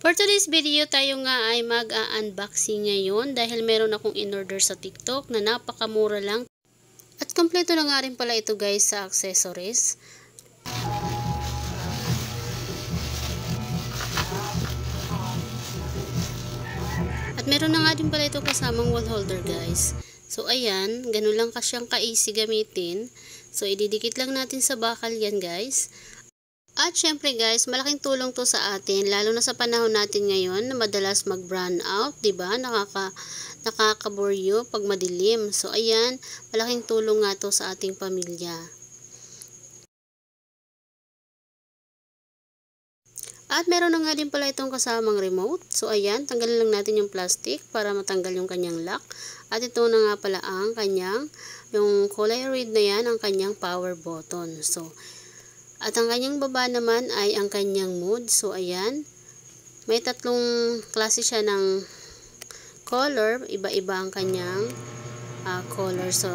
For today's video, tayo nga ay mag-unboxing ngayon dahil meron akong in-order sa TikTok na napakamura lang. At kompleto na nga rin pala ito guys sa accessories. At meron na nga din pala ito kasamang wall holder guys. So ayan, ganun lang kasyang ka-easy gamitin. So ididikit lang natin sa bakal yan guys. At syempre guys, malaking tulong to sa atin, lalo na sa panahon natin ngayon na madalas mag-brown out, 'di ba? Nakakaboryo pag madilim. So ayan, malaking tulong nga to sa ating pamilya. At meron na nga din pala itong kasamang remote. So ayan, tanggalin lang natin yung plastic para matanggal yung kanyang lock. At ito na nga pala ang kanyang, yung kulay red na yan, ang kanyang power button. So at ang kanyang baba naman ay ang kanyang mode. So, ayan. May tatlong klase siya ng color. Iba-iba ang kanyang color. So,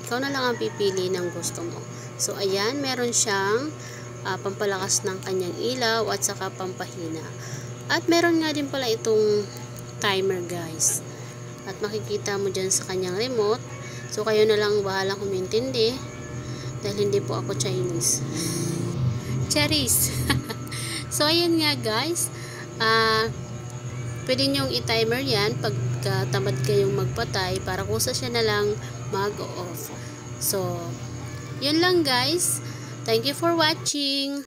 ikaw na lang ang pipili ng gusto mo. So, ayan. Meron siyang pampalakas ng kanyang ilaw at saka pampahina. At meron nga din pala itong timer guys. At makikita mo dyan sa kanyang remote. So, kayo na lang bahalang kumintindi. Dahil hindi po ako Chinese. Charis. So, ayan nga guys. Pwede nyong i-timer yan pag tamad kayong magpatay para kusa siya na lang mag-off. So, yun lang guys. Thank you for watching.